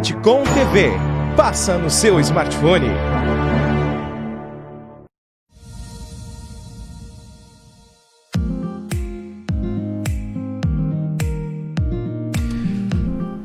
Bitcom TV. Passa no seu smartphone.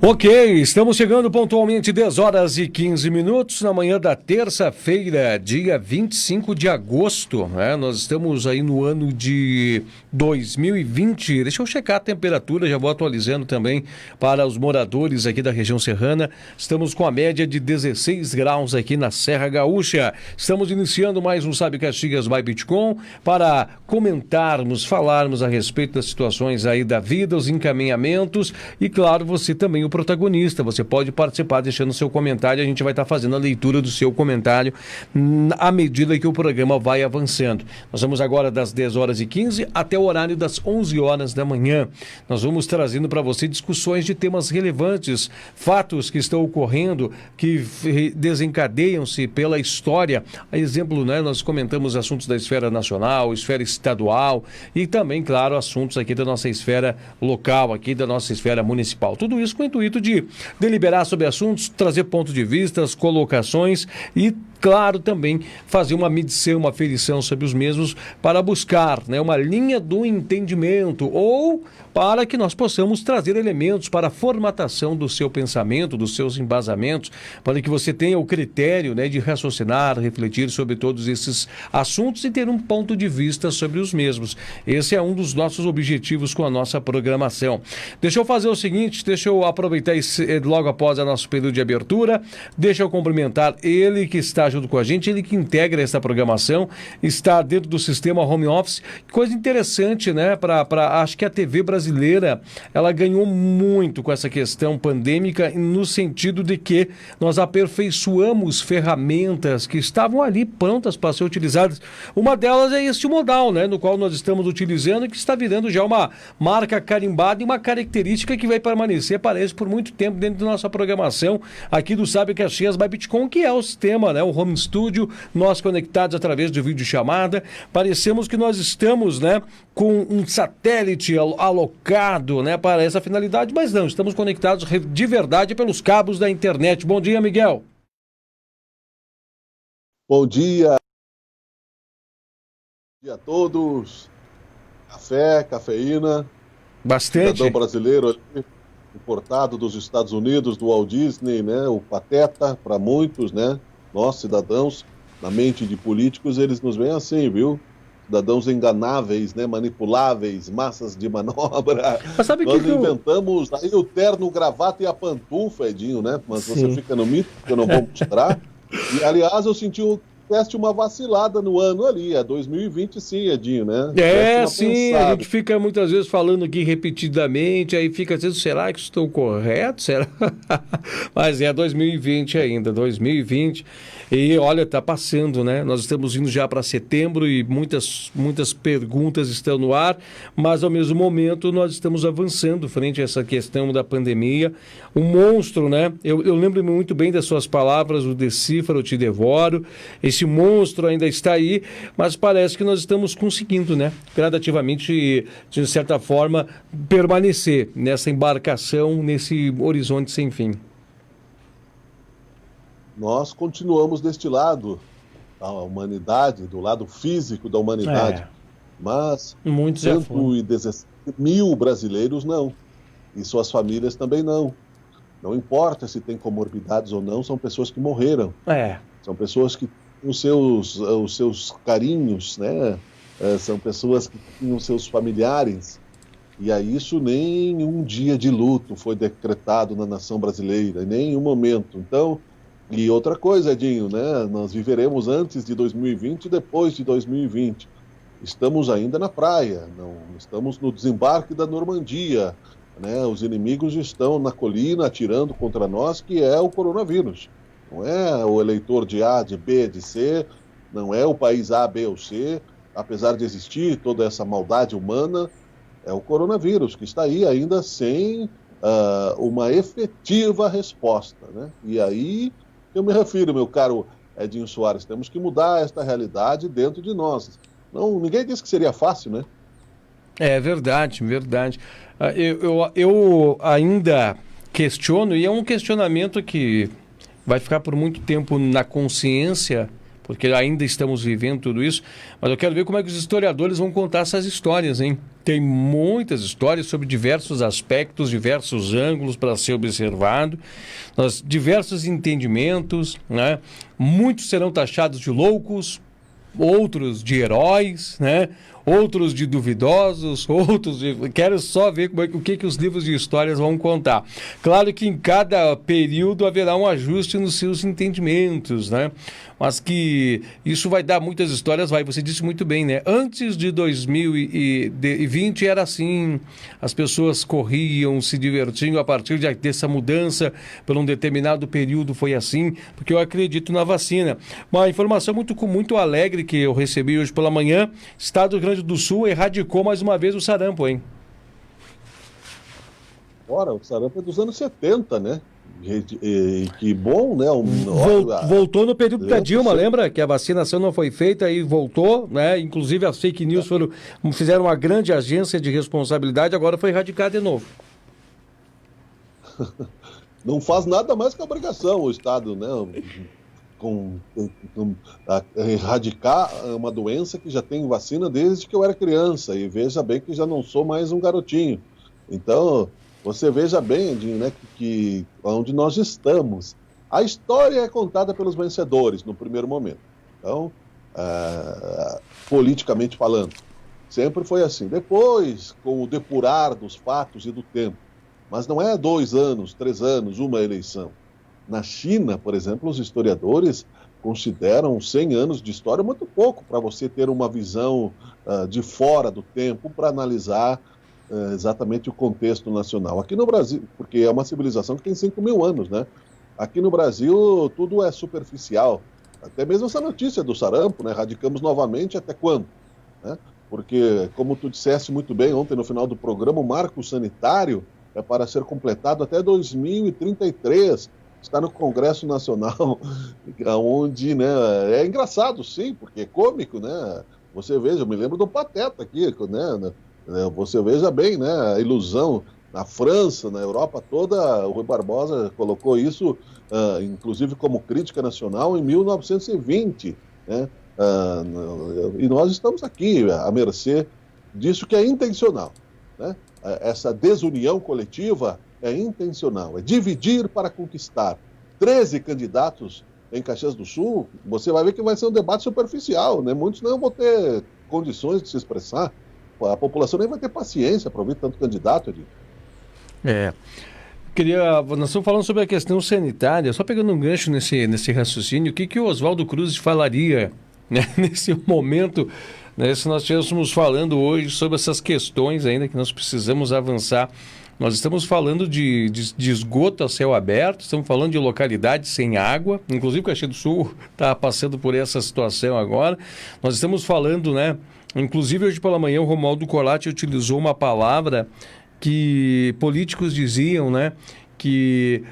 Ok, estamos chegando pontualmente 10 horas e 15 minutos na manhã da terça-feira, dia 25 de agosto, né? Nós estamos aí no ano de 2020. Deixa eu checar a temperatura, já vou atualizando também para os moradores aqui da região serrana. Estamos com a média de 16 graus aqui na Serra Gaúcha. Estamos iniciando mais um Sabe Caxias by Bitcom para comentarmos, falarmos a respeito das situações aí da vida, os encaminhamentos e, claro, você também o protagonista. Você pode participar deixando seu comentário, a gente vai estar fazendo a leitura do seu comentário à medida que o programa vai avançando. Nós vamos agora das 10 horas e 15 até o horário das 11 horas da manhã. Nós vamos trazendo para você discussões de temas relevantes, fatos que estão ocorrendo, que desencadeiam-se pela história. A exemplo, né, nós comentamos assuntos da esfera nacional, esfera estadual e também, claro, assuntos aqui da nossa esfera local, aqui da nossa esfera municipal. Tudo isso com o intuito de deliberar sobre assuntos, trazer pontos de vista, colocações e, claro, também fazer uma medição, uma aferição sobre os mesmos para buscar, né, uma linha do entendimento ou para que nós possamos trazer elementos para a formatação do seu pensamento, dos seus embasamentos, para que você tenha o critério, né, de raciocinar, refletir sobre todos esses assuntos e ter um ponto de vista sobre os mesmos. Esse é um dos nossos objetivos com a nossa programação. Deixa eu fazer o seguinte, deixa eu aproveitar logo após o nosso período de abertura, deixa eu cumprimentar ele que está junto com a gente, ele que integra essa programação, está dentro do sistema home office. Coisa interessante, né? Acho que a TV brasileira, ela ganhou muito com essa questão pandêmica, no sentido de que nós aperfeiçoamos ferramentas que estavam ali prontas para ser utilizadas. Uma delas é este modal, né? No qual nós estamos utilizando e que está virando já uma marca carimbada e uma característica que vai permanecer, parece, por muito tempo dentro da nossa programação aqui do Sabe Caxias by Bitcom, que é o sistema, né? O home studio, nós conectados através de videochamada. Parecemos que nós estamos, né, com um satélite alocado, né, para essa finalidade, mas não, estamos conectados de verdade pelos cabos da internet. Bom dia, Miguel. Bom dia. Bom dia a todos. Café, cafeína. Bastante. Cidadão brasileiro ali, importado dos Estados Unidos, do Walt Disney, né, o pateta para muitos, né, nós cidadãos, na mente de políticos, eles nos veem assim, viu? Cidadãos enganáveis, né, manipuláveis, massas de manobra. Mas sabe nós que inventamos aí o terno, gravata e a pantufa, Edinho, né? Mas Sim. Você fica no mito, que eu não vou mostrar. E, aliás, eu senti uma vacilada no ano ali, é 2020 sim, Edinho, né? Sim, a gente fica muitas vezes falando aqui repetidamente, aí fica dizendo, será que estou correto? Será? Mas é 2020 ainda, 2020, e olha, tá passando, né? Nós estamos indo já para setembro e muitas perguntas estão no ar, mas ao mesmo momento nós estamos avançando frente a essa questão da pandemia. O monstro, né? Eu lembro muito bem das suas palavras, o decifra, eu te devoro. Esse monstro ainda está aí, mas parece que nós estamos conseguindo, né, gradativamente, de certa forma, permanecer nessa embarcação, nesse horizonte sem fim. Nós continuamos deste lado da humanidade, do lado físico da humanidade, mas muitos 117 mil brasileiros não, e suas famílias também não. Não importa se tem comorbidades ou não, são pessoas que morreram. São pessoas que os seus carinhos, né? São pessoas que tinham seus familiares, e a isso nem um dia de luto foi decretado na nação brasileira, em nenhum momento. Então, e outra coisa, Edinho, né? Nós viveremos antes de 2020 e depois de 2020. Estamos ainda na praia, não estamos no desembarque da Normandia, né? Os inimigos estão na colina atirando contra nós, que é o coronavírus. Não é o eleitor de A, de B, de C, não é o país A, B ou C, apesar de existir toda essa maldade humana, é o coronavírus que está aí ainda sem uma efetiva resposta, né? E aí eu me refiro, meu caro Edinho Soares, temos que mudar esta realidade dentro de nós. Não, ninguém disse que seria fácil, né? É verdade, verdade. Eu ainda questiono, e é um questionamento que vai ficar por muito tempo na consciência, porque ainda estamos vivendo tudo isso, mas eu quero ver como é que os historiadores vão contar essas histórias, hein? Tem muitas histórias sobre diversos aspectos, diversos ângulos para ser observado, diversos entendimentos, né? Muitos serão taxados de loucos, outros de heróis, né? Outros de duvidosos, outros de... Quero só ver o que os livros de histórias vão contar. Claro que em cada período haverá um ajuste nos seus entendimentos, né? Mas que isso vai dar muitas histórias, você disse muito bem, né? Antes de 2020 era assim, as pessoas corriam, se divertiam, a partir dessa mudança, por um determinado período foi assim, porque eu acredito na vacina. Uma informação muito alegre que eu recebi hoje pela manhã, Estado do Rio Grande do Sul erradicou mais uma vez o sarampo, hein? Ora, o sarampo é dos anos 70, né? E que bom, né? Voltou no período da Dilma, lembra? Que a vacinação não foi feita e voltou, né? Inclusive as fake news fizeram uma grande agência de responsabilidade, agora foi erradicada de novo. Não faz nada mais que a obrigação o Estado, né? Erradicar uma doença que já tem vacina desde que eu era criança, e veja bem que já não sou mais um garotinho. Então, você veja bem, Edinho, né, que onde nós estamos. A história é contada pelos vencedores no primeiro momento. Então, politicamente falando, sempre foi assim. Depois, com o depurar dos fatos e do tempo, mas não é 2 anos, 3 anos, uma eleição. Na China, por exemplo, os historiadores consideram 100 anos de história muito pouco para você ter uma visão de fora do tempo para analisar exatamente o contexto nacional. Aqui no Brasil, porque é uma civilização que tem 5.000 anos, né? Aqui no Brasil tudo é superficial. Até mesmo essa notícia do sarampo, né? Radicamos novamente até quando? Né? Porque, como tu disseste muito bem ontem no final do programa, o marco sanitário é para ser completado até 2033. Está no Congresso Nacional, onde, né, é engraçado, sim, porque é cômico, né? Você veja, eu me lembro do Pateta aqui, né? Você veja bem, né, a ilusão na França, na Europa toda, o Rui Barbosa colocou isso, inclusive como crítica nacional, em 1920, né? E nós estamos aqui à mercê disso que é intencional, né? Essa desunião coletiva é intencional, é dividir para conquistar. 13 candidatos em Caxias do Sul, você vai ver que vai ser um debate superficial, né? Muitos não vão ter condições de se expressar, a população nem vai ter paciência para ouvir tanto candidato, Edinho. Nós estamos falando sobre a questão sanitária, só pegando um gancho nesse raciocínio, o que o Oswaldo Cruz falaria, né, nesse momento, né, se nós estivéssemos falando hoje sobre essas questões ainda que nós precisamos avançar. Nós estamos falando de esgoto a céu aberto, estamos falando de localidades sem água, inclusive o Caxias do Sul está passando por essa situação agora. Nós estamos falando, né? Inclusive hoje pela manhã o Romualdo Colatti utilizou uma palavra que políticos diziam, né? Que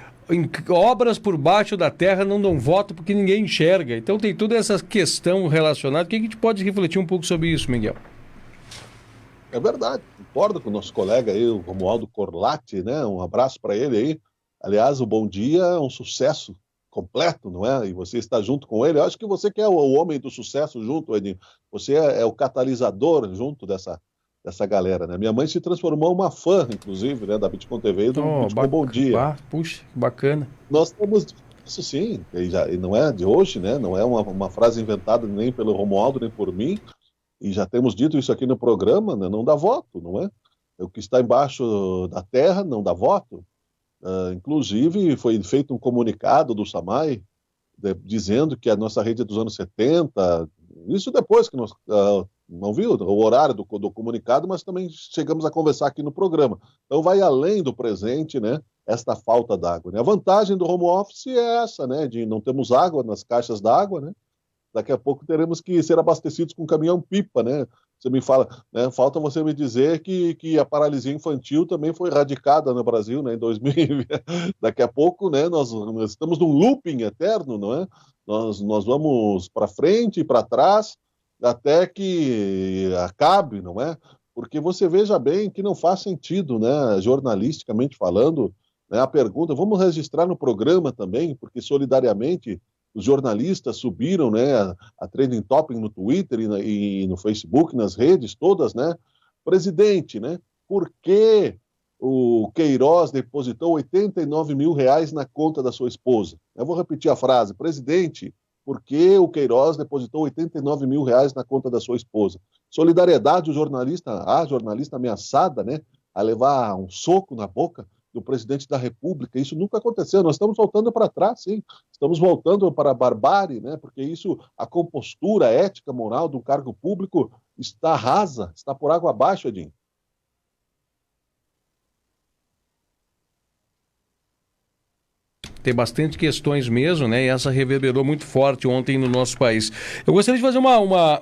obras por baixo da terra não dão voto porque ninguém enxerga. Então tem toda essa questão relacionada. O que a gente pode refletir um pouco sobre isso, Miguel? É verdade, concordo com o nosso colega aí, o Romualdo Colatti, né? Um abraço para ele aí. Aliás, o Bom Dia é um sucesso completo, não é? E você está junto com ele. Eu acho que você que é o homem do sucesso junto, Edinho. Você é o catalisador junto dessa galera, né? Minha mãe se transformou em uma fã, inclusive, né? Da Bitcom TV e do Bitcom Bom Dia. Puxa, bacana. Nós temos isso sim, e não é de hoje, né? Não é uma frase inventada nem pelo Romualdo, nem por mim. E já temos dito isso aqui no programa, né? Não dá voto, não é? O que está embaixo da terra não dá voto. Inclusive, foi feito um comunicado do SAMAI dizendo que a nossa rede é dos anos 70, isso depois que nós não viu o horário do comunicado, mas também chegamos a conversar aqui no programa. Então vai além do presente, né? Esta falta d'água. Né? A vantagem do home office é essa, né? De não temos água nas caixas d'água, né? Daqui a pouco teremos que ser abastecidos com caminhão-pipa, né? Você me fala, né? Falta você me dizer que a paralisia infantil também foi erradicada no Brasil, né? Em 2000. Daqui a pouco, né? Nós estamos num looping eterno, não é? Nós vamos para frente e para trás até que acabe, não é? Porque você veja bem que não faz sentido, né? Jornalisticamente falando, Né? A pergunta, vamos registrar no programa também, porque solidariamente os jornalistas subiram, né, a trending topic no Twitter e no Facebook, nas redes todas, né? Presidente, né? Por que o Queiroz depositou 89 mil reais na conta da sua esposa? Eu vou repetir a frase. Presidente, por que o Queiroz depositou 89 mil reais na conta da sua esposa? Solidariedade, a jornalista ameaçada, né, a levar um soco na boca do presidente da República. Isso nunca aconteceu. Nós estamos voltando para trás, sim. Estamos voltando para a barbárie, né? Porque isso, a compostura ética, moral do cargo público está rasa, está por água abaixo, Edinho. Tem bastante questões mesmo, né? E essa reverberou muito forte ontem no nosso país. Eu gostaria de fazer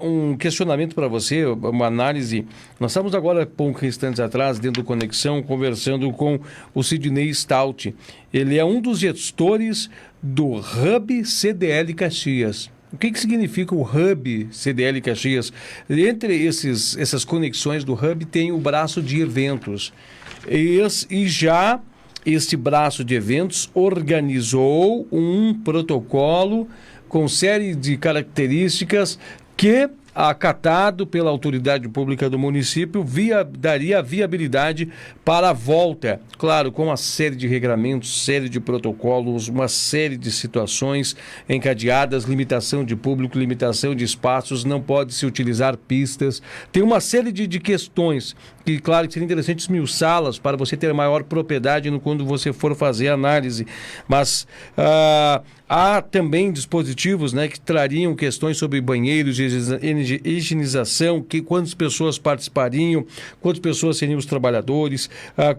um questionamento para você, uma análise. Nós estamos agora, poucos instantes atrás, dentro do Conexão, conversando com o Sidney Stout. Ele é um dos gestores do Hub CDL Caxias. O que significa o Hub CDL Caxias? Entre essas conexões do Hub tem o braço de eventos. E já este braço de eventos organizou um protocolo com série de características que, acatado pela autoridade pública do município, daria viabilidade para a volta. Claro, com uma série de regramentos, série de protocolos, uma série de situações encadeadas, limitação de público, limitação de espaços, não pode se utilizar pistas. Tem uma série de questões que, claro, que seria interessante esmiuçá-las para você ter maior propriedade quando você for fazer a análise. Mas há também dispositivos, né, que trariam questões sobre banheiros, higienização, quantas pessoas participariam, quantas pessoas seriam os trabalhadores,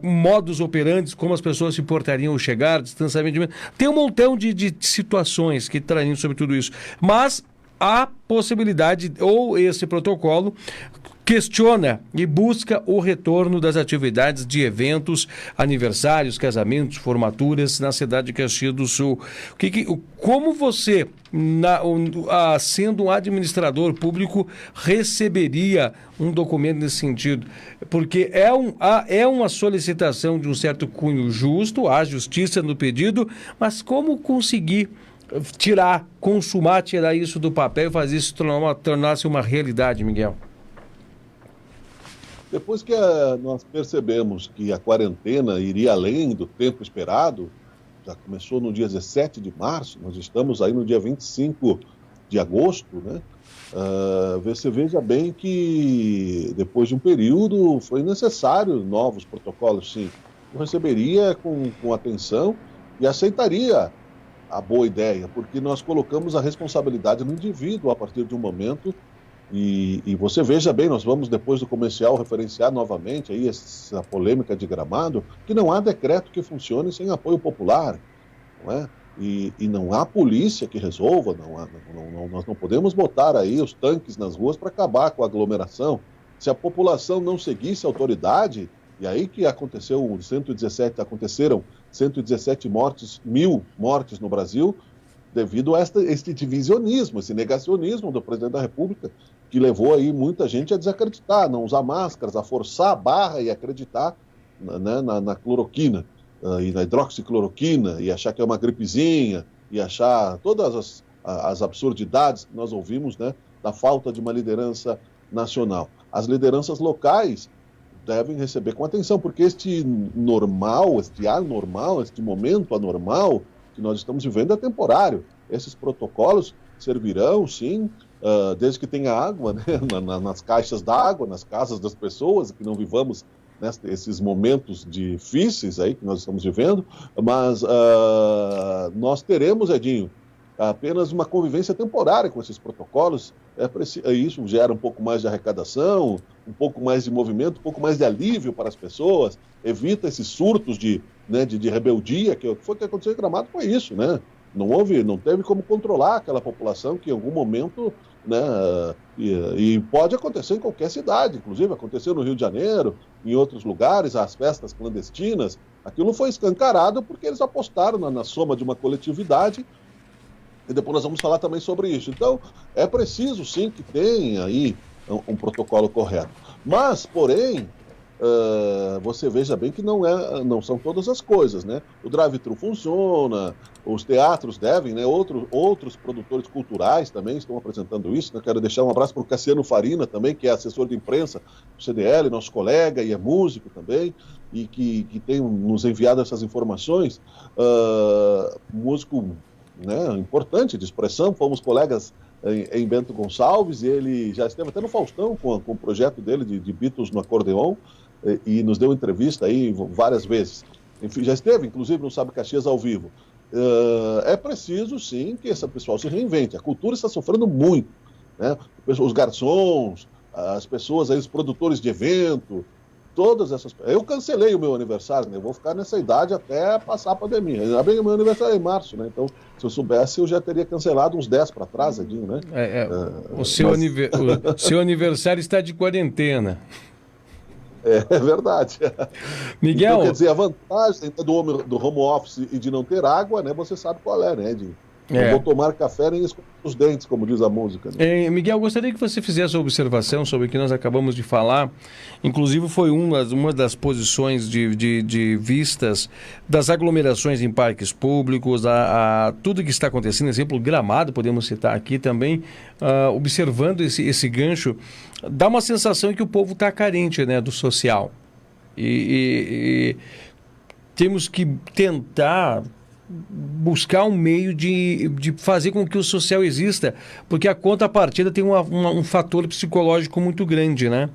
modus operandi, como as pessoas se portariam ao chegar, distanciamento de... Tem um montão de situações que trariam sobre tudo isso. Mas há possibilidade, ou esse protocolo questiona e busca o retorno das atividades de eventos, aniversários, casamentos, formaturas na cidade de Caxias do Sul. Como você, sendo um administrador público, receberia um documento nesse sentido? Porque é uma solicitação de um certo cunho justo, há justiça no pedido, mas como conseguir tirar isso do papel e fazer isso tornar-se uma realidade, Miguel? Depois que nós percebemos que a quarentena iria além do tempo esperado, já começou no dia 17 de março, nós estamos aí no dia 25 de agosto, né? Você veja bem que depois de um período foi necessário novos protocolos, sim. Eu receberia com atenção e aceitaria a boa ideia, porque nós colocamos a responsabilidade no indivíduo a partir de um momento. E você veja bem, nós vamos depois do comercial referenciar novamente aí essa polêmica de Gramado, que não há decreto que funcione sem apoio popular, não é? E não há polícia que resolva, nós não podemos botar aí os tanques nas ruas para acabar com a aglomeração. Se a população não seguisse a autoridade, e aí que aconteceram 117 mortes, 1.000 mortes no Brasil, devido a este divisionismo, esse negacionismo do presidente da República, que levou aí muita gente a desacreditar, não usar máscaras, a forçar a barra e acreditar na cloroquina e na hidroxicloroquina, e achar que é uma gripezinha, e achar todas as absurdidades que nós ouvimos, né, da falta de uma liderança nacional. As lideranças locais devem receber com atenção, porque este anormal, este momento anormal que nós estamos vivendo é temporário. Esses protocolos servirão, sim, desde que tenha água, né, nas caixas d'água, nas casas das pessoas, que não vivamos esses momentos difíceis aí que nós estamos vivendo, mas nós teremos, Edinho, apenas uma convivência temporária com esses protocolos. Isso gera um pouco mais de arrecadação, um pouco mais de movimento, um pouco mais de alívio para as pessoas, evita esses surtos de rebeldia, que foi o que aconteceu em Gramado, foi isso, né? Não teve como controlar aquela população que em algum momento, né, e pode acontecer em qualquer cidade, inclusive aconteceu no Rio de Janeiro, em outros lugares, as festas clandestinas, aquilo foi escancarado porque eles apostaram na soma de uma coletividade, e depois nós vamos falar também sobre isso. Então, é preciso sim que tenha aí um protocolo correto. Mas, porém, você veja bem que não são todas as coisas, né? O drive-thru funciona, os teatros devem, né? Outros produtores culturais também estão apresentando isso, né? Quero deixar um abraço para o Cassiano Farina também, que é assessor de imprensa do CDL, nosso colega e é músico também, e que tem nos enviado essas informações. Músico, né, importante de expressão, fomos colegas em Bento Gonçalves, e ele já esteve até no Faustão com o projeto dele de Beatles no acordeon, e nos deu entrevista aí várias vezes. Enfim, já esteve, inclusive, no Sabe Caxias ao vivo. É preciso, sim, que esse pessoal se reinvente. A cultura está sofrendo muito, né? Os garçons, as pessoas aí, os produtores de evento, todas essas... Eu cancelei o meu aniversário, né? Eu vou ficar nessa idade até passar a pandemia. Ainda bem que o meu aniversário é em março, né? Então, se eu soubesse, eu já teria cancelado uns 10 para trás, Edinho, né? O seu aniversário está de quarentena. É verdade. Miguel... Então, quer dizer, a vantagem do home office e de não ter água, né? Você sabe qual é, né, Edinho? Não vou tomar café nem escovar os dentes, como diz a música. Né? Miguel, gostaria que você fizesse a observação sobre o que nós acabamos de falar. Inclusive, foi uma das posições de vistas das aglomerações em parques públicos, a tudo que está acontecendo. Exemplo, Gramado, podemos citar aqui também, observando esse gancho. Dá uma sensação que o povo está carente, né, do social. E temos que tentar buscar um meio de fazer com que o social exista, porque a contrapartida tem um fator psicológico muito grande, né?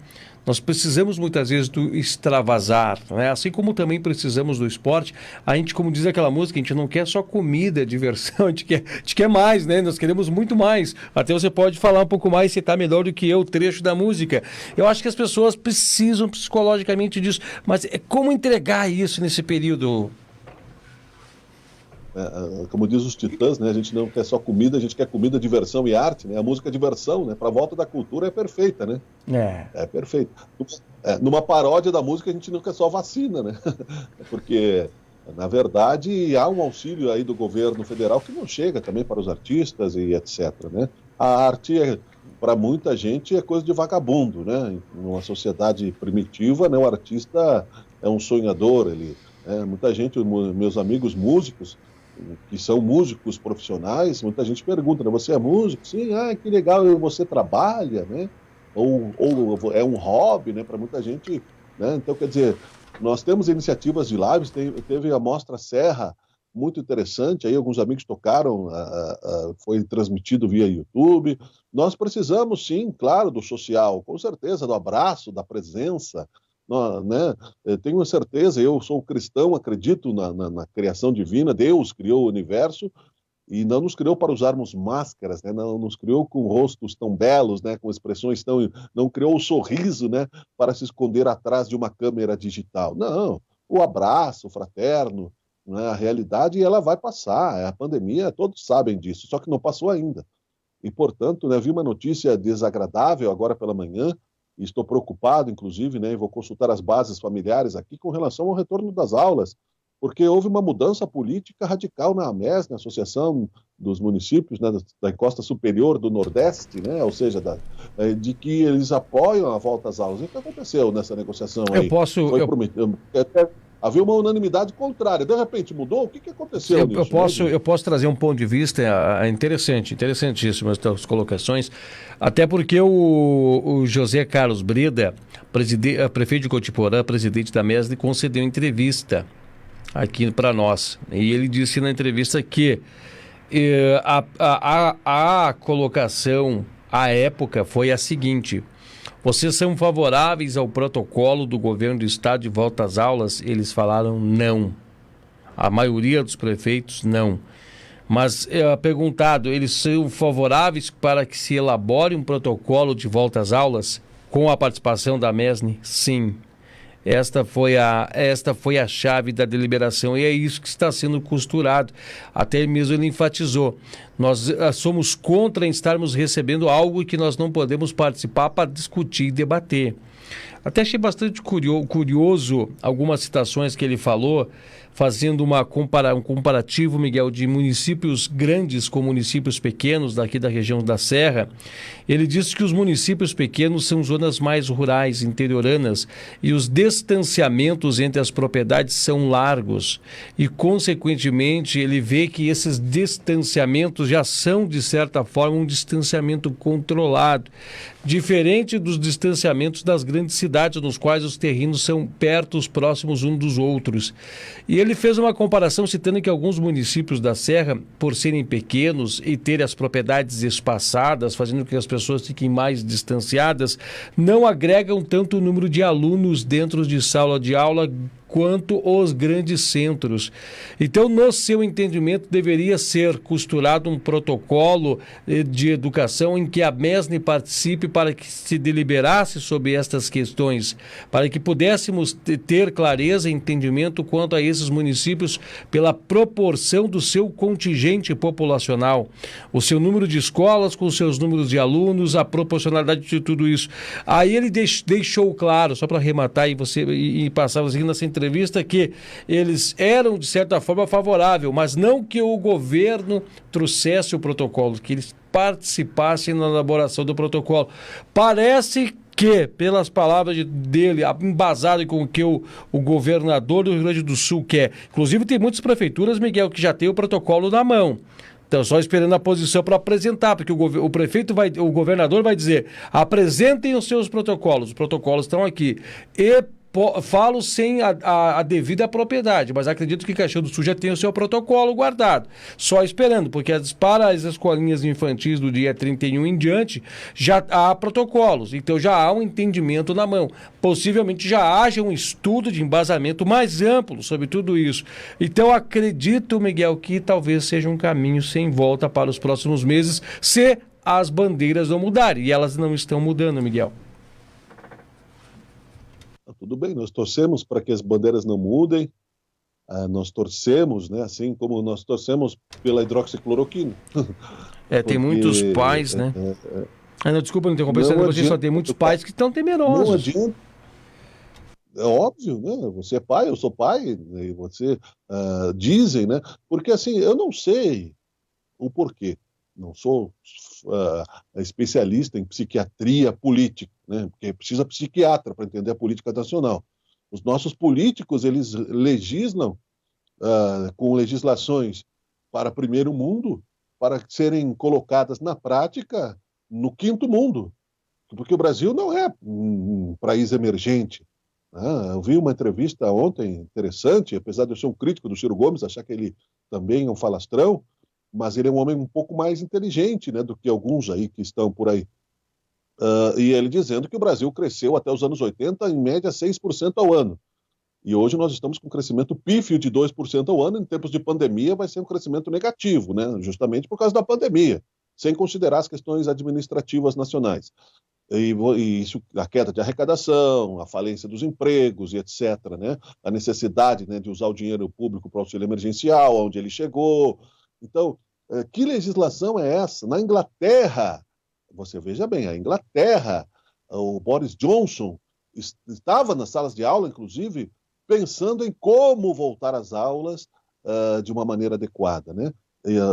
Nós precisamos muitas vezes do extravasar, né? Assim como também precisamos do esporte. A gente, como diz aquela música, a gente não quer só comida, diversão, a gente quer mais, né? Nós queremos muito mais. Até você pode falar um pouco mais, citar melhor do que eu o trecho da música. Eu acho que as pessoas precisam psicologicamente disso, mas como entregar isso nesse período? Como diz os Titãs, né? A gente não quer só comida, a gente quer comida, diversão e arte, né? A música é diversão, né? Para a volta da cultura é perfeita, né? É perfeita. Numa paródia da música a gente não quer só vacina, né? Porque, na verdade, há um auxílio aí do governo federal que não chega também para os artistas e etc, né? A arte, para muita gente, é coisa de vagabundo, né? Numa sociedade primitiva, né? O artista é um sonhador, muita gente, meus amigos músicos, que são músicos profissionais, muita gente pergunta, né? Você é músico? Sim, que legal, você trabalha, né? Ou é um hobby, né? Para muita gente, né? Então, quer dizer, nós temos iniciativas de lives, teve a Mostra Serra, muito interessante, aí alguns amigos tocaram, foi transmitido via YouTube. Nós precisamos, sim, claro, do social, com certeza, do abraço, da presença, né? Tenho certeza, eu sou cristão, acredito na criação divina. Deus criou o universo e não nos criou para usarmos máscaras, né? Não nos criou com rostos tão belos, né? Com expressões não criou o sorriso, né? Para se esconder atrás de uma câmera digital. Não, o abraço fraterno, né? A realidade, ela vai passar, a pandemia, todos sabem disso, só que não passou ainda. E, portanto, né, vi uma notícia desagradável agora pela manhã, e estou preocupado, inclusive, né, e vou consultar as bases familiares aqui com relação ao retorno das aulas, porque houve uma mudança política radical na AMES, na Associação dos Municípios, né, da Encosta Superior do Nordeste, né, ou seja, de que eles apoiam a volta às aulas. O que aconteceu nessa negociação aí? Havia uma unanimidade contrária. De repente mudou? O que aconteceu nisso? Eu posso trazer um ponto de vista interessantíssimo as tuas colocações, até porque o José Carlos Breda, prefeito de Cotiporã, presidente da MESD, concedeu entrevista aqui para nós. E ele disse na entrevista que a colocação à época foi a seguinte: vocês são favoráveis ao protocolo do governo do estado de volta às aulas? Eles falaram não. A maioria dos prefeitos, não. Mas, perguntado, eles são favoráveis para que se elabore um protocolo de volta às aulas com a participação da MESNE? Sim. Esta foi a chave da deliberação e é isso que está sendo costurado. Até mesmo ele enfatizou. Nós somos contra em estarmos recebendo algo que nós não podemos participar para discutir e debater. Até achei bastante curioso algumas citações que ele falou, fazendo um comparativo, Miguel, de municípios grandes com municípios pequenos daqui da região da Serra. Ele disse que os municípios pequenos são zonas mais rurais, interioranas, e os distanciamentos entre as propriedades são largos. E, consequentemente, ele vê que esses distanciamentos já são, de certa forma, um distanciamento controlado, diferente dos distanciamentos das grandes cidades, nos quais os terrenos são perto, próximos uns dos outros. E ele fez uma comparação citando que alguns municípios da Serra, por serem pequenos e terem as propriedades espaçadas, fazendo com que as pessoas fiquem mais distanciadas, não agregam tanto o número de alunos dentro de sala de aula quanto os grandes centros. Então, no seu entendimento, deveria ser costurado um protocolo de educação em que a MESNE participe para que se deliberasse sobre estas questões, para que pudéssemos ter clareza e entendimento quanto a esses municípios pela proporção do seu contingente populacional, o seu número de escolas com os seus números de alunos, a proporcionalidade de tudo isso. Aí ele deixou claro, só para arrematar e passar assim nessa entrevista, que eles eram, de certa forma, favoráveis, mas não que o governo trouxesse o protocolo, que eles participassem na elaboração do protocolo. Parece que, pelas palavras dele, embasado com o que o governador do Rio Grande do Sul quer. Inclusive, tem muitas prefeituras, Miguel, que já tem o protocolo na mão. Então, só esperando a posição para apresentar, porque o governador vai dizer: apresentem os seus protocolos estão aqui. Falo sem a devida propriedade, mas acredito que Caxias do Sul já tem o seu protocolo guardado, só esperando, porque para as escolinhas infantis do dia 31 em diante, já há protocolos, então já há um entendimento na mão. Possivelmente já haja um estudo de embasamento mais amplo sobre tudo isso. Então acredito, Miguel, que talvez seja um caminho sem volta para os próximos meses, se as bandeiras não mudarem, e elas não estão mudando, Miguel. Tudo bem, nós torcemos para que as bandeiras não mudem, nós torcemos, né, assim como nós torcemos pela hidroxicloroquina. Tem muitos pais, né? Não, desculpa não interromper, você só tem muitos pais que estão temerosos. Não adianta. É óbvio, né? Você é pai, eu sou pai, e você dizem, né? Porque assim, eu não sei o porquê. Não sou especialista em psiquiatria política, né? Porque precisa psiquiatra para entender a política nacional. Os nossos políticos, eles legislam com legislações para primeiro mundo, para serem colocadas na prática no quinto mundo. Porque o Brasil não é um país emergente. Eu vi uma entrevista ontem interessante, apesar de eu ser um crítico do Ciro Gomes, achar que ele também é um falastrão, mas ele é um homem um pouco mais inteligente, né, do que alguns aí que estão por aí. E ele dizendo que o Brasil cresceu até os anos 80, em média, 6% ao ano. E hoje nós estamos com um crescimento pífio de 2% ao ano. Em tempos de pandemia vai ser um crescimento negativo, né, justamente por causa da pandemia, sem considerar as questões administrativas nacionais. E isso, a queda de arrecadação, a falência dos empregos e etc., né, a necessidade, né, de usar o dinheiro público para o auxílio emergencial, onde ele chegou. Então, que legislação é essa? Na Inglaterra, você veja bem, a Inglaterra, o Boris Johnson estava nas salas de aula, inclusive, pensando em como voltar às aulas de uma maneira adequada, né?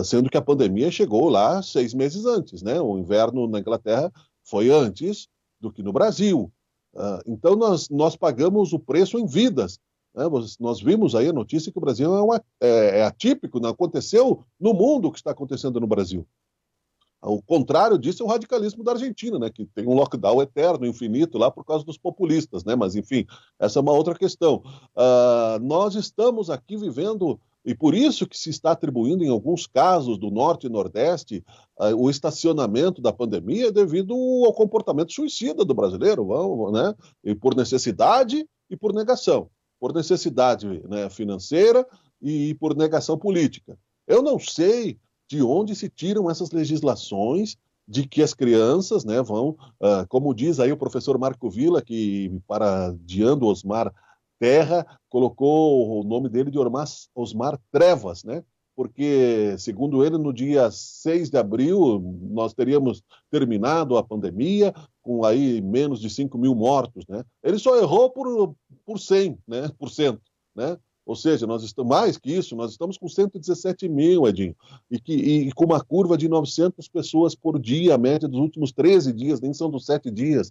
Sendo que a pandemia chegou lá 6 meses antes, né? O inverno na Inglaterra foi antes do que no Brasil. Então, nós pagamos o preço em vidas. Nós vimos aí a notícia que o Brasil é atípico, não aconteceu no mundo o que está acontecendo no Brasil. O contrário disso é o radicalismo da Argentina, né, que tem um lockdown eterno, infinito, lá por causa dos populistas, né, mas enfim, essa é uma outra questão. Nós estamos aqui vivendo, e por isso que se está atribuindo em alguns casos do Norte e Nordeste o estacionamento da pandemia devido ao comportamento suicida do brasileiro, né, e por necessidade e por negação. Por necessidade, né, financeira e por negação política. Eu não sei de onde se tiram essas legislações de que as crianças, né, vão, como diz aí o professor Marco Villa, que parodiando Osmar Terra, colocou o nome dele de Osmar Trevas, né? Porque, segundo ele, no dia 6 de abril, nós teríamos terminado a pandemia com aí menos de 5 mil mortos, né? Ele só errou por 100, né, por cento, né? Ou seja, nós estamos mais que isso, nós estamos com 117 mil, Edinho, e com uma curva de 900 pessoas por dia, a média dos últimos 13 dias, nem são dos 7 dias.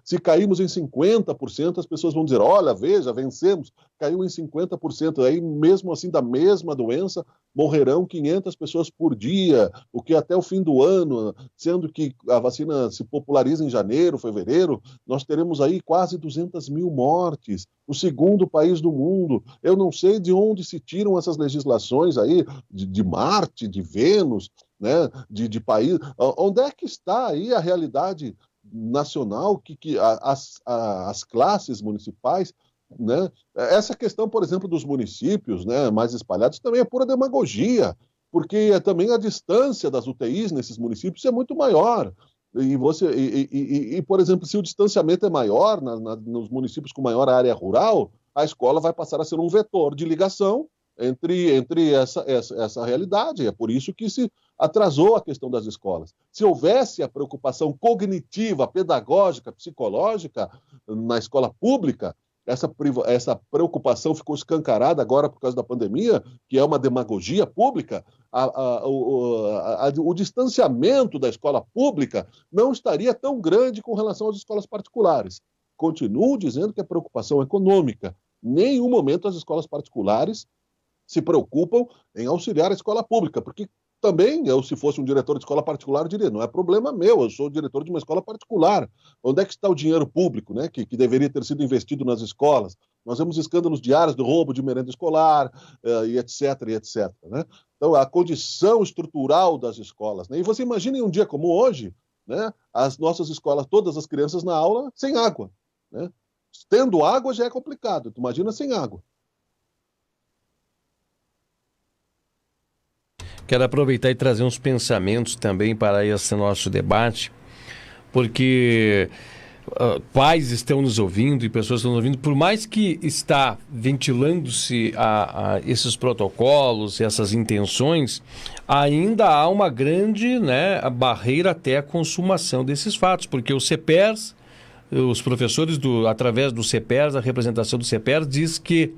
Se caímos em 50%, as pessoas vão dizer, olha, veja, vencemos, caiu em 50%, aí mesmo assim da mesma doença, morrerão 500 pessoas por dia, o que até o fim do ano, sendo que a vacina se populariza em janeiro, fevereiro, nós teremos aí quase 200 mil mortes, o segundo país do mundo. Eu não sei de onde se tiram essas legislações aí, de Marte, de Vênus, né, de país, onde é que está aí a realidade nacional, que as classes municipais, né? Essa questão, por exemplo, dos municípios, né, mais espalhados, também é pura demagogia, porque também a distância das UTIs nesses municípios é muito maior. Por exemplo, se o distanciamento é maior nos municípios com maior área rural, a escola vai passar a ser um vetor de ligação entre essa realidade. É por isso que se atrasou a questão das escolas. Se houvesse a preocupação cognitiva, pedagógica, psicológica na escola pública, essa preocupação ficou escancarada agora por causa da pandemia, que é uma demagogia pública. O distanciamento da escola pública não estaria tão grande com relação às escolas particulares. Continuo dizendo que é preocupação econômica. Em nenhum momento as escolas particulares se preocupam em auxiliar a escola pública, porque também, se fosse um diretor de escola particular, eu diria, não é problema meu, eu sou diretor de uma escola particular. Onde é que está o dinheiro público, né, que deveria ter sido investido nas escolas? Nós vemos escândalos diários de roubo de merenda escolar, e etc. Né? Então, a condição estrutural das escolas. Né? E você imagina em um dia como hoje, né, as nossas escolas, todas as crianças na aula, sem água. Né? Tendo água já é complicado, tu imagina sem água. Quero aproveitar e trazer uns pensamentos também para esse nosso debate, porque pais estão nos ouvindo e pessoas estão nos ouvindo, por mais que está ventilando-se a esses protocolos, essas intenções, ainda há uma grande, né, barreira até a consumação desses fatos, porque o CEPERS, os professores, através do CEPERS, a representação do CEPERS, diz que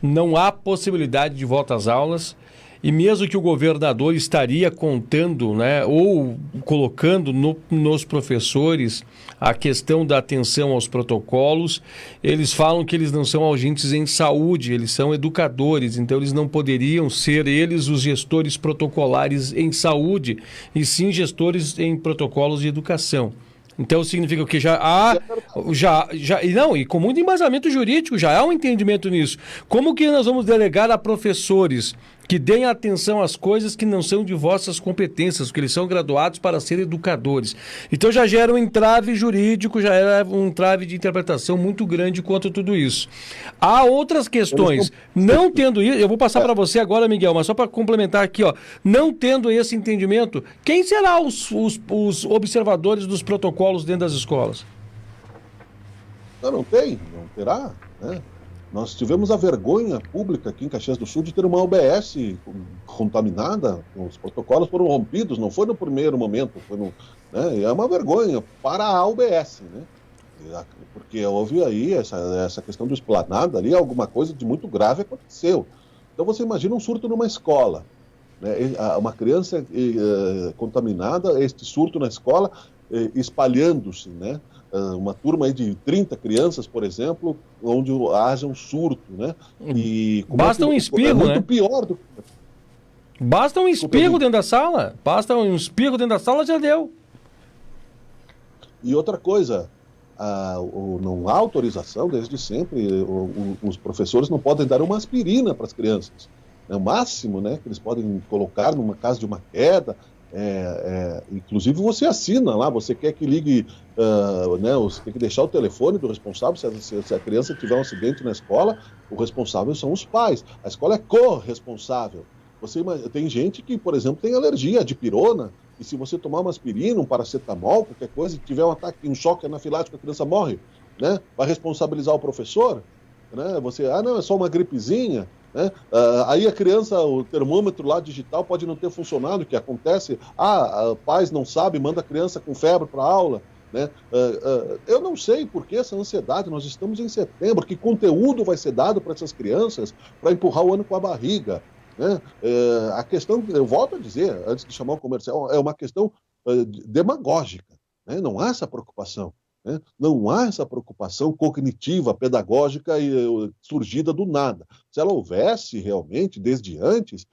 não há possibilidade de volta às aulas. E mesmo que o governador estaria contando, né, ou colocando nos professores a questão da atenção aos protocolos, eles falam que eles não são agentes em saúde, eles são educadores, então eles não poderiam ser eles os gestores protocolares em saúde, e sim gestores em protocolos de educação. Então significa que e com muito embasamento jurídico, já há um entendimento nisso. Como que nós vamos delegar a professores que deem atenção às coisas que não são de vossas competências, porque eles são graduados para ser educadores? Então já gera um entrave jurídico, já era um entrave de interpretação muito grande quanto a tudo isso. Há outras questões. Não tendo isso, eu vou passar para você agora, Miguel, mas só para complementar aqui, não tendo esse entendimento, quem será os observadores dos protocolos dentro das escolas? Não terá, né? Nós tivemos a vergonha pública aqui em Caxias do Sul de ter uma UBS contaminada, os protocolos foram rompidos, não foi no primeiro momento, né? É uma vergonha para a UBS, né? Porque houve aí essa questão do esplanada ali, alguma coisa de muito grave aconteceu. Então você imagina um surto numa escola, né? Uma criança contaminada, este surto na escola espalhando-se, né? Uma turma aí de 30 crianças, por exemplo, onde haja um surto, né? E basta um espirro, né? É muito pior do que... Basta um espirro dentro da sala. Basta um espirro dentro da sala, já deu. E outra coisa, não há autorização desde sempre, os professores não podem dar uma aspirina para as crianças. É o máximo, né, que eles podem colocar numa caso de uma queda. Inclusive você assina lá, você quer que ligue, né, você tem que deixar o telefone do responsável, se a criança tiver um acidente na escola, o responsável são os pais, a escola é corresponsável. Tem gente que, por exemplo, tem alergia à dipirona, e se você tomar uma aspirina, um paracetamol, qualquer coisa, e tiver um ataque, um choque anafilático, a criança morre, né, vai responsabilizar o professor? Né? Não, é só uma gripezinha. Né? Aí a criança, o termômetro lá digital pode não ter funcionado, o que acontece? Pais não sabem, manda a criança com febre para a aula, né? Eu não sei por que essa ansiedade, nós estamos em setembro, que conteúdo vai ser dado para essas crianças para empurrar o ano com a barriga, né? A questão, eu volto a dizer, antes de chamar o comercial, é uma questão demagógica, né? Não há essa preocupação, né? Não há essa preocupação cognitiva, pedagógica surgida do nada. Se ela houvesse realmente, desde antes,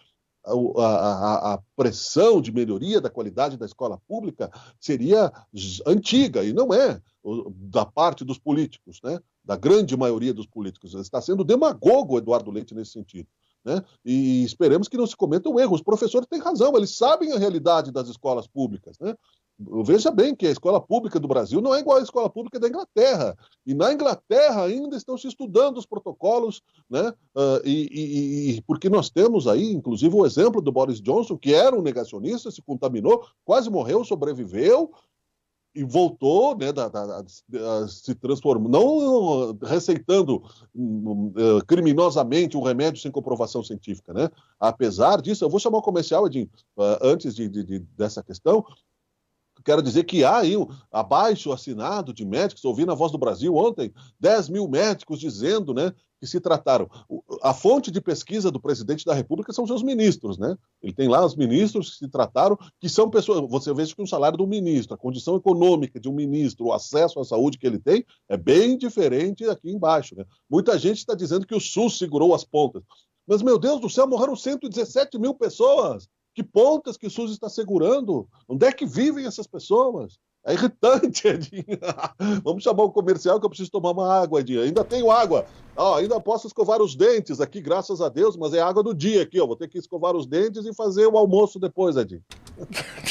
a pressão de melhoria da qualidade da escola pública seria antiga, e não é da parte dos políticos, né? Da grande maioria dos políticos. Está sendo demagogo o Eduardo Leite nesse sentido, né? E esperemos que não se cometa um erro. Os professores têm razão, eles sabem a realidade das escolas públicas, né? Veja bem que a escola pública do Brasil não é igual à escola pública da Inglaterra. E na Inglaterra ainda estão se estudando os protocolos, né? Porque nós temos aí, inclusive, o exemplo do Boris Johnson, que era um negacionista, se contaminou, quase morreu, sobreviveu e voltou, né, se transformou, não receitando criminosamente um remédio sem comprovação científica, né? Apesar disso, eu vou chamar o comercial, Edinho, antes dessa questão. Quero dizer que há aí abaixo assinado de médicos, ouvi na Voz do Brasil ontem, 10 mil médicos dizendo, né, que se trataram. A fonte de pesquisa do presidente da República são seus ministros, né? Ele tem lá os ministros que se trataram, que são pessoas, você vê que o salário do ministro, a condição econômica de um ministro, o acesso à saúde que ele tem, é bem diferente aqui embaixo, né? Muita gente está dizendo que o SUS segurou as pontas. Mas, meu Deus do céu, morreram 117 mil pessoas. Que pontas que o SUS está segurando? Onde é que vivem essas pessoas? É irritante, Edinho. Vamos chamar o comercial que eu preciso tomar uma água, Edinho. Ainda tenho água. Ainda posso escovar os dentes aqui, graças a Deus, mas é água do dia aqui, ó. Vou ter que escovar os dentes e fazer o almoço depois, Edinho.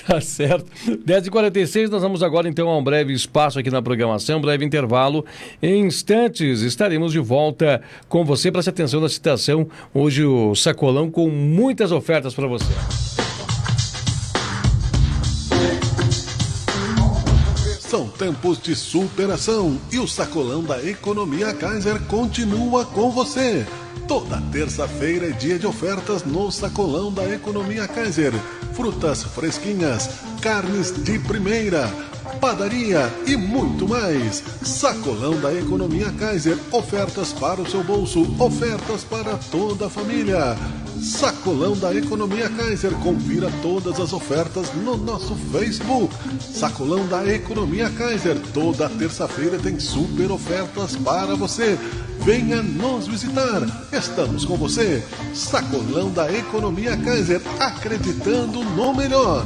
Tá certo. 10h46, nós vamos agora então a um breve espaço aqui na programação, um breve intervalo. Em instantes estaremos de volta com você. Preste atenção na citação. Hoje o Sacolão com muitas ofertas para você. São tempos de superação e o Sacolão da Economia Kaiser continua com você. Toda terça-feira é dia de ofertas no Sacolão da Economia Kaiser. Frutas fresquinhas, carnes de primeira, padaria e muito mais. Sacolão da Economia Kaiser. Ofertas para o seu bolso, ofertas para toda a família. Sacolão da Economia Kaiser. Confira todas as ofertas no nosso Facebook. Sacolão da Economia Kaiser. Toda terça-feira tem super ofertas para você. Venha nos visitar. Estamos com você. Sacolão da Economia Kaiser. Acreditando no melhor.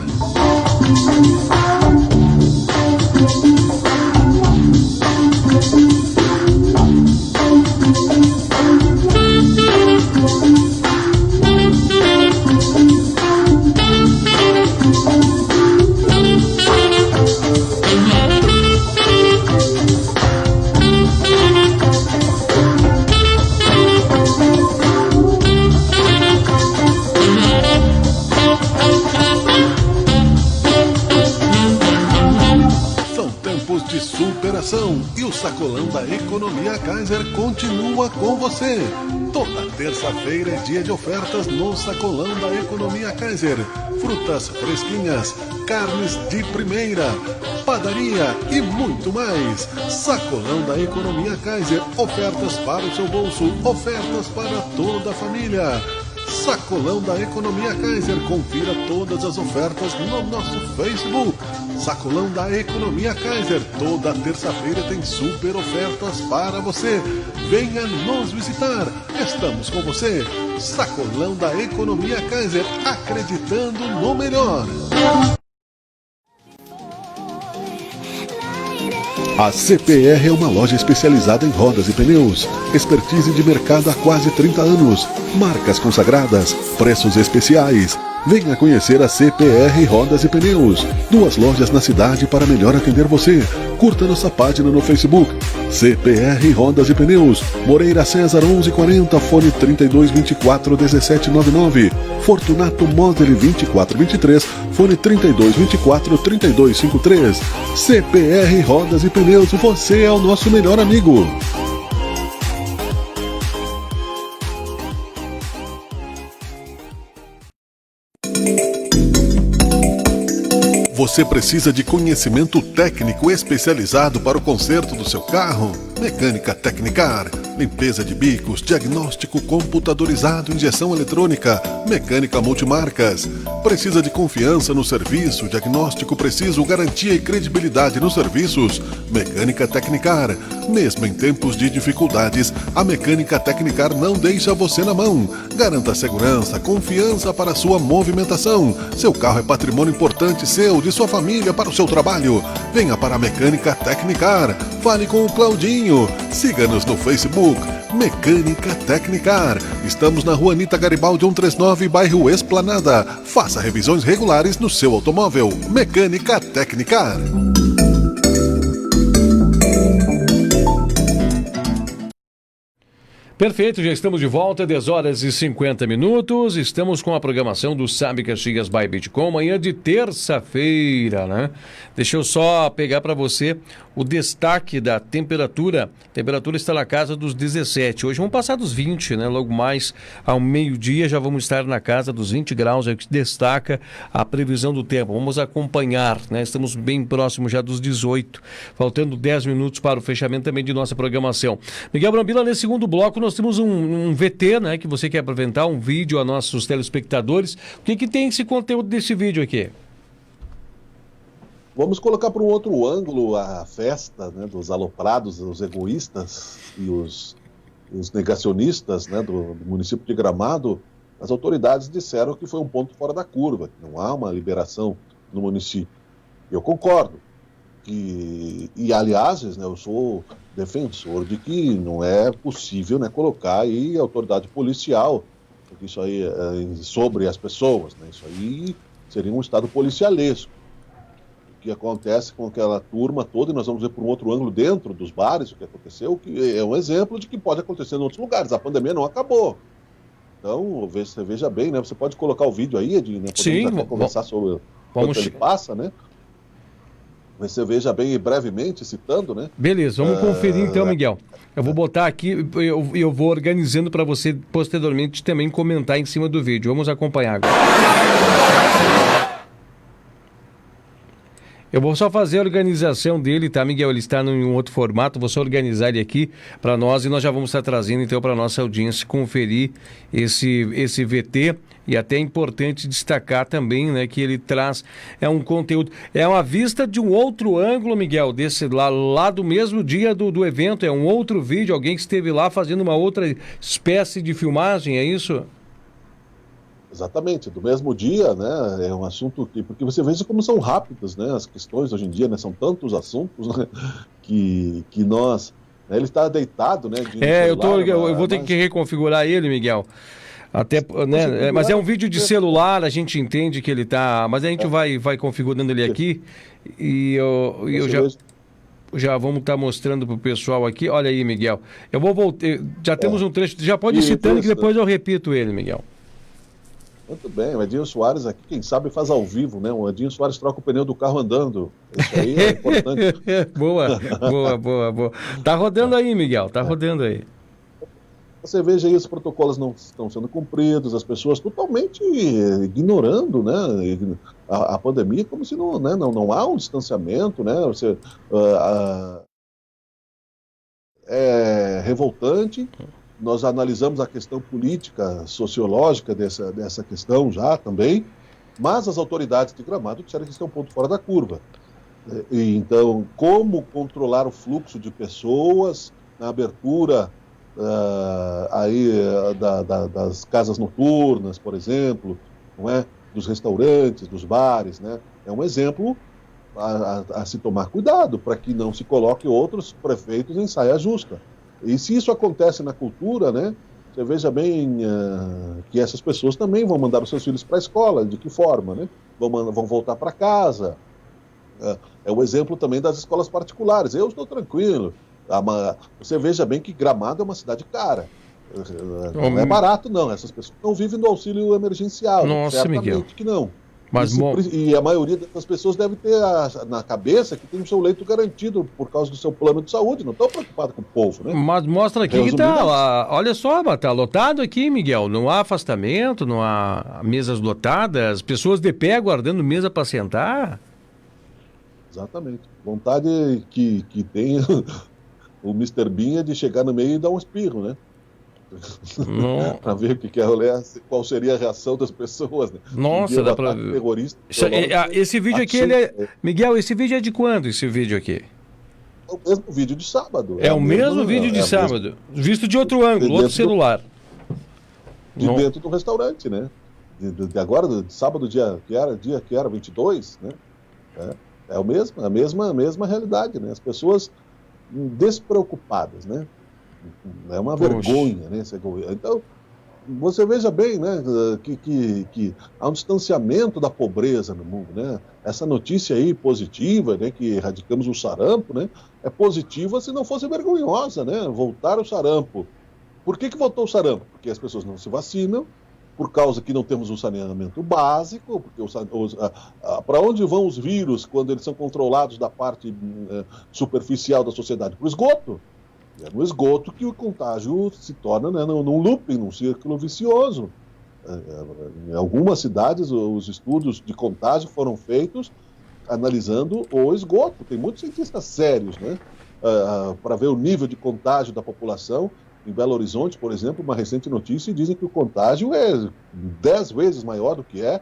E o Sacolão da Economia Kaiser continua com você. Toda terça-feira é dia de ofertas no Sacolão da Economia Kaiser. Frutas fresquinhas, carnes de primeira, padaria e muito mais. Sacolão da Economia Kaiser. Ofertas para o seu bolso, ofertas para toda a família. Sacolão da Economia Kaiser. Confira todas as ofertas no nosso Facebook. Sacolão da Economia Kaiser. Toda terça-feira tem super ofertas para você. Venha nos visitar. Estamos com você. Sacolão da Economia Kaiser. Acreditando no melhor. A CPR é uma loja especializada em rodas e pneus. Expertise de mercado há quase 30 anos. Marcas consagradas, preços especiais. Venha conhecer a CPR Rodas e Pneus. 2 lojas na cidade para melhor atender você. Curta nossa página no Facebook. CPR Rodas e Pneus. Moreira César 1140, fone 3224-1799. Fortunato Model 2423, fone 3224-3253. CPR Rodas e Pneus, você é o nosso melhor amigo. Você precisa de conhecimento técnico especializado para o conserto do seu carro? Mecânica Tecnicar, limpeza de bicos, diagnóstico computadorizado, injeção eletrônica, mecânica multimarcas. Precisa de confiança no serviço, diagnóstico preciso, garantia e credibilidade nos serviços? Mecânica Tecnicar. Mesmo em tempos de dificuldades, a Mecânica Tecnicar não deixa você na mão. Garanta segurança, confiança para a sua movimentação. Seu carro é patrimônio importante seu, de sua família, para o seu trabalho. Venha para a Mecânica Tecnicar. Fale com o Claudinho. Siga-nos no Facebook, Mecânica Tecnicar. Estamos na Rua Anita Garibaldi 139, bairro Esplanada. Faça revisões regulares no seu automóvel. Mecânica Tecnicar. Perfeito, já estamos de volta, 10 horas e 50 minutos. Estamos com a programação do Sabe Caxias by Bitcom, manhã de terça-feira, né? Deixa eu só pegar para você o destaque da temperatura. A temperatura está na casa dos 17. Hoje vamos passar dos 20, né? Logo mais ao meio-dia já vamos estar na casa dos 20 graus, é o que destaca a previsão do tempo. Vamos acompanhar, né? Estamos bem próximos já dos 18, faltando 10 minutos para o fechamento também de nossa programação. Miguel Brambila, nesse segundo bloco nós temos um VT, né? Que você quer apresentar, um vídeo a nossos telespectadores. O que tem esse conteúdo desse vídeo aqui? Vamos colocar para um outro ângulo a festa, né, dos aloprados, os egoístas e os negacionistas, né, do município de Gramado. As autoridades disseram que foi um ponto fora da curva, que não há uma liberação no município. Eu concordo. E aliás, né, eu sou defensor de que não é possível, né, colocar aí a autoridade policial, porque isso aí sobre as pessoas, né, isso aí seria um estado policialesco. Que acontece com aquela turma toda, e nós vamos ver por um outro ângulo dentro dos bares o que aconteceu, que é um exemplo de que pode acontecer em outros lugares. A pandemia não acabou. Então, você veja bem, né? Você pode colocar o vídeo aí, Edinho, né? Podemos até conversar sobre quanto ele passa, né? Você veja bem brevemente, citando, né? Beleza, vamos conferir então, Miguel. Eu vou botar aqui, eu vou organizando para você posteriormente também comentar em cima do vídeo. Vamos acompanhar agora. Eu vou só fazer a organização dele, tá, Miguel? Ele está em um outro formato, vou só organizar ele aqui para nós e nós já vamos estar trazendo, então, para a nossa audiência conferir esse VT. E até é importante destacar também, né, que ele traz um conteúdo, é uma vista de um outro ângulo, Miguel, desse lá do mesmo dia do evento, é um outro vídeo, alguém que esteve lá fazendo uma outra espécie de filmagem, é isso? Exatamente, do mesmo dia, né, é um assunto que, porque você veja como são rápidas, né, as questões hoje em dia, né, são tantos assuntos, né, que nós, né, ele está deitado, né, eu vou ter que reconfigurar ele, Miguel, até, né, mas é um vídeo de celular, a gente entende que ele está, mas a gente vai configurando ele aqui, e eu já vamos estar mostrando para o pessoal aqui, olha aí, Miguel, eu vou voltar, já temos um trecho, já pode ir citando que depois eu repito ele, Miguel. Muito bem, o Edinho Soares aqui, quem sabe faz ao vivo, né? O Edinho Soares troca o pneu do carro andando. Isso aí é importante. Boa. Tá rodando aí, Miguel, tá rodando aí. Você veja aí, os protocolos não estão sendo cumpridos, as pessoas totalmente ignorando, né, a pandemia, como se não, né, não há um distanciamento, né? Você, é revoltante. Nós analisamos a questão política, sociológica dessa questão já também, mas as autoridades de Gramado disseram que isso é um ponto fora da curva. E, então, como controlar o fluxo de pessoas na abertura das casas noturnas, por exemplo, não é? Dos restaurantes, dos bares, né? É um exemplo a se tomar cuidado para que não se coloque outros prefeitos em saia justa. E se isso acontece na cultura, né, você veja bem que essas pessoas também vão mandar os seus filhos para a escola, de que forma, né? Vão voltar para casa. É o exemplo também das escolas particulares. Eu estou tranquilo. Você veja bem que Gramado é uma cidade cara. Não é barato, não. Essas pessoas não vivem do auxílio emergencial. Nossa, certamente Miguel. Que não. Mas, e a maioria das pessoas deve ter na cabeça que tem o seu leito garantido por causa do seu plano de saúde, não estão preocupados com o povo, né? Mas mostra aqui que tá, olha só, tá lotado aqui, Miguel, não há afastamento, não há mesas lotadas, pessoas de pé guardando mesa para sentar. Exatamente. Vontade que tem o Mr. Bean é de chegar no meio e dar um espirro, né? Para ver o que é olhar, qual seria a reação das pessoas, né? Nossa, dá pra ver. Terrorista. Esse vídeo aqui, Miguel, esse vídeo é de quando, esse vídeo aqui? É o mesmo vídeo de sábado. É o mesmo vídeo de sábado, visto de outro ângulo, outro celular. Dentro do restaurante, né? De agora, de sábado, dia que era 22, né? É a mesma realidade, né? As pessoas despreocupadas, né? É uma vergonha, né? Então, você veja bem, né? Que há um distanciamento da pobreza no mundo, né? Essa notícia aí positiva, né? Que erradicamos o sarampo, né? É positiva se não fosse vergonhosa, né? Voltar o sarampo. Por que voltou o sarampo? Porque as pessoas não se vacinam, por causa que não temos um saneamento básico, porque para onde vão os vírus quando eles são controlados da parte superficial da sociedade? Para o esgoto. É no esgoto que o contágio se torna, né, num looping, num círculo vicioso. Em algumas cidades, os estudos de contágio foram feitos analisando o esgoto. Tem muitos cientistas sérios, né, para ver o nível de contágio da população. Em Belo Horizonte, por exemplo, uma recente notícia, dizem que o contágio é 10 vezes maior do que é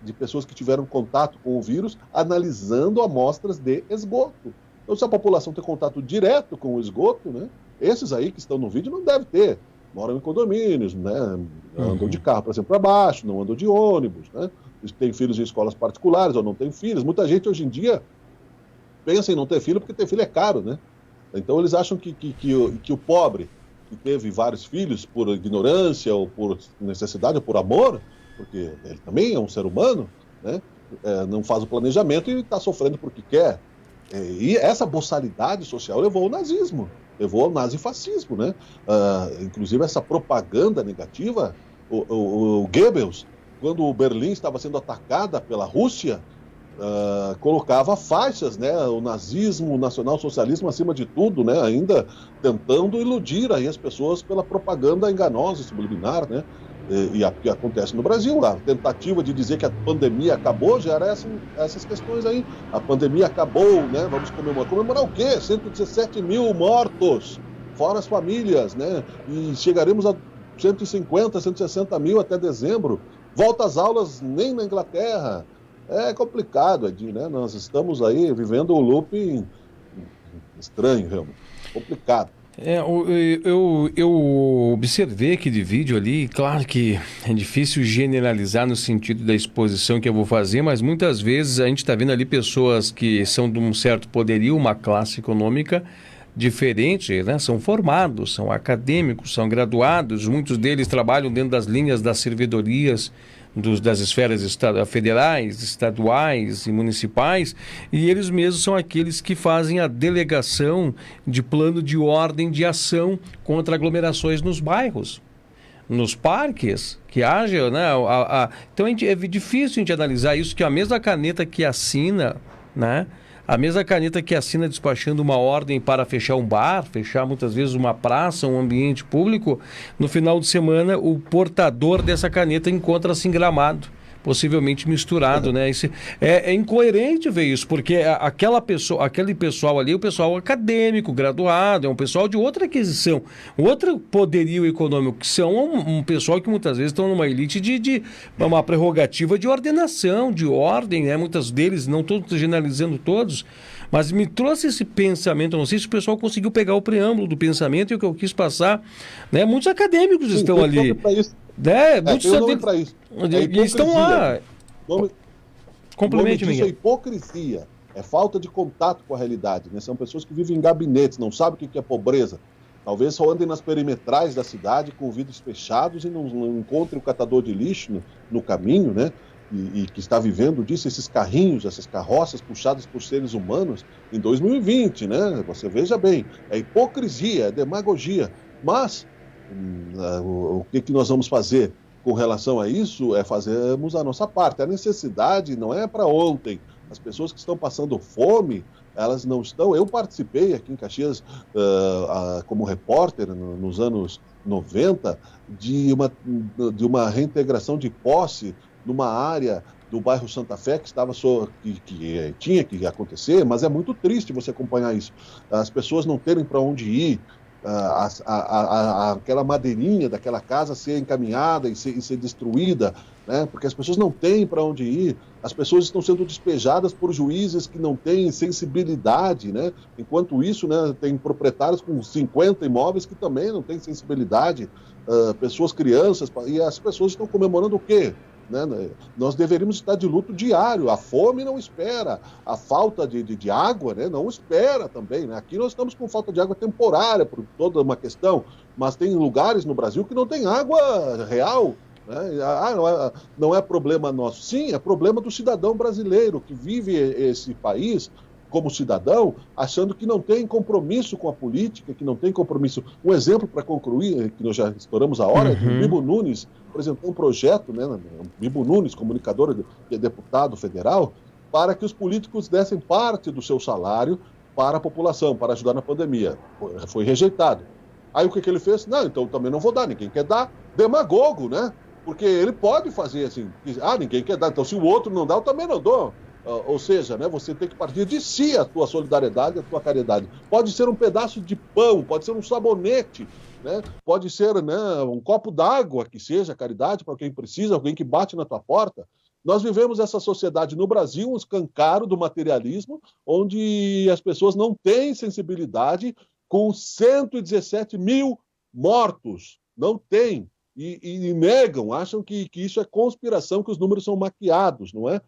de pessoas que tiveram contato com o vírus, analisando amostras de esgoto. Então, se a população tem contato direto com o esgoto, né, esses aí que estão no vídeo não devem ter. Moram em condomínios, né, andam de carro para cima e para baixo, não andam de ônibus, né, tem filhos em escolas particulares ou não tem filhos. Muita gente hoje em dia pensa em não ter filho porque ter filho é caro, né? Então, eles acham que o pobre que teve vários filhos por ignorância ou por necessidade ou por amor, porque ele também é um ser humano, né? Não faz o planejamento e está sofrendo porque quer. E essa boçalidade social levou ao nazismo, levou ao nazifascismo, né? Inclusive essa propaganda negativa, o Goebbels, quando Berlim estava sendo atacada pela Rússia, colocava faixas, né, o nazismo, o nacional-socialismo acima de tudo, né, ainda tentando iludir aí as pessoas pela propaganda enganosa, subliminar, né, e o que acontece no Brasil, a tentativa de dizer que a pandemia acabou, já era essas questões aí, a pandemia acabou, né, vamos comemorar o quê? 117 mil mortos, fora as famílias, né, e chegaremos a 150, 160 mil até dezembro, volta às aulas nem na Inglaterra. É complicado, Edinho, né? Nós estamos aí vivendo um looping estranho, realmente. Complicado. Eu observei aquele vídeo ali, claro que é difícil generalizar no sentido da exposição que eu vou fazer, mas muitas vezes a gente está vendo ali pessoas que são de um certo poderio, uma classe econômica diferente, né? São formados, são acadêmicos, são graduados, muitos deles trabalham dentro das linhas das servidorias das esferas federais, estaduais e municipais, e eles mesmos são aqueles que fazem a delegação de plano de ordem de ação contra aglomerações nos bairros, nos parques, que haja, né? Então é difícil a gente analisar isso, que a mesma caneta que assina, né? A mesma caneta que assina despachando uma ordem para fechar um bar, fechar muitas vezes uma praça, um ambiente público, no final de semana o portador dessa caneta encontra-se em Gramado, possivelmente misturado, né? É incoerente ver isso, porque aquele pessoal ali é o pessoal acadêmico, graduado, é um pessoal de outra aquisição, outro poderio econômico, que são um pessoal que muitas vezes estão numa elite de uma prerrogativa de ordenação, de ordem, né? Muitos deles, não estou generalizando todos, mas me trouxe esse pensamento, não sei se o pessoal conseguiu pegar o preâmbulo do pensamento e o que eu quis passar, né? Muitos acadêmicos estão ali. Muitos para isso. E estão lá. Complemente, Miguel. Isso é hipocrisia. É falta de contato com a realidade, né? São pessoas que vivem em gabinetes, não sabem o que é pobreza. Talvez só andem nas perimetrais da cidade com vidros fechados e não encontrem o catador de lixo no caminho, né? E que está vivendo disso, esses carrinhos, essas carroças puxadas por seres humanos em 2020, né? Você veja bem, é hipocrisia, é demagogia. Mas o que nós vamos fazer com relação a isso é fazermos a nossa parte. A necessidade não é para ontem. As pessoas que estão passando fome, elas não estão... Eu participei aqui em Caxias como repórter nos anos 90 de uma reintegração de posse numa área do bairro Santa Fé que estava que tinha que acontecer, mas é muito triste você acompanhar isso. As pessoas não terem para onde ir, aquela madeirinha daquela casa ser encaminhada e ser destruída, né? Porque as pessoas não têm para onde ir, as pessoas estão sendo despejadas por juízes que não têm sensibilidade, né? Enquanto isso, né, tem proprietários com 50 imóveis que também não têm sensibilidade, pessoas, crianças, e as pessoas estão comemorando o quê? Né? Nós deveríamos estar de luto diário. A fome não espera, a falta de água, né, não espera também, né? Aqui nós estamos com falta de água temporária por toda uma questão, mas tem lugares no Brasil que não tem água real, né? Não é problema nosso. Sim, é problema do cidadão brasileiro que vive esse país como cidadão, achando que não tem compromisso com a política, que não tem compromisso. Um exemplo para concluir, que nós já estouramos a hora, é que o Bibo Nunes apresentou um projeto, né, o Bibo Nunes, comunicador e deputado federal, para que os políticos dessem parte do seu salário para a população, para ajudar na pandemia. Foi rejeitado. Aí o que ele fez? Não, então também não vou dar, ninguém quer dar. Demagogo, né? Porque ele pode fazer assim, ninguém quer dar, então se o outro não dá, eu também não dou. Ou seja, né, você tem que partir de si a tua solidariedade, a tua caridade. Pode ser um pedaço de pão, pode ser um sabonete, né? Pode ser, né, um copo d'água, que seja caridade para quem precisa, alguém que bate na tua porta. Nós vivemos essa sociedade no Brasil, um escancaro do materialismo, onde as pessoas não têm sensibilidade com 117 mil mortos. Não tem. E negam, acham que isso é conspiração, que os números são maquiados, não é?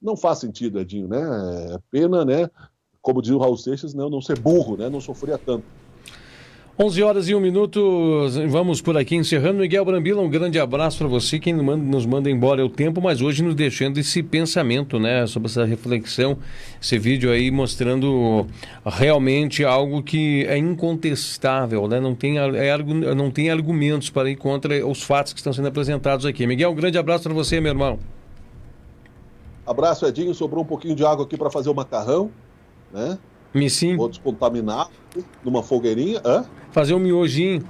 Não faz sentido, Edinho, né? É pena, né? Como diz o Raul Seixas, né? Não ser burro, né? Não sofria tanto. 11h01, vamos por aqui encerrando. Miguel Brambila, um grande abraço para você, quem nos manda embora é o tempo, mas hoje nos deixando esse pensamento, né? Sobre essa reflexão, esse vídeo aí mostrando realmente algo que é incontestável, né? Não tem argumentos para ir contra os fatos que estão sendo apresentados aqui. Miguel, um grande abraço para você, meu irmão. Abraço, Edinho. Sobrou um pouquinho de água aqui para fazer o macarrão, né? Sim. Vou descontaminar numa fogueirinha. Fazer um miojinho.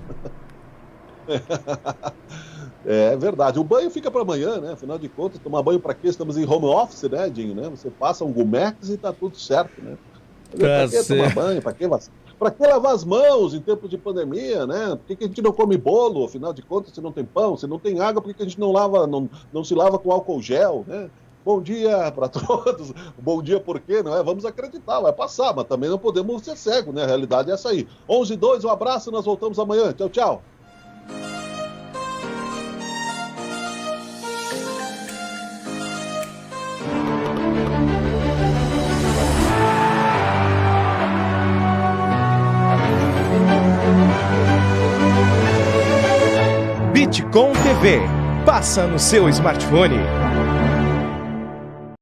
É verdade. O banho fica para amanhã, né? Afinal de contas, tomar banho para quê? Estamos em home office, né, Edinho? Né? Você passa um Gumex e tá tudo certo, né? Para que tomar banho? Para que lavar as mãos em tempos de pandemia, né? Por que a gente não come bolo? Afinal de contas, se não tem pão, se não tem água, por que a gente não se lava com álcool gel, né? Bom dia para todos. Bom dia por quê, não é? Vamos acreditar, vai passar, mas também não podemos ser cegos, né? A realidade é essa aí. 11h02, um abraço, nós voltamos amanhã. Tchau, tchau. Bitcom TV. Passa no seu smartphone.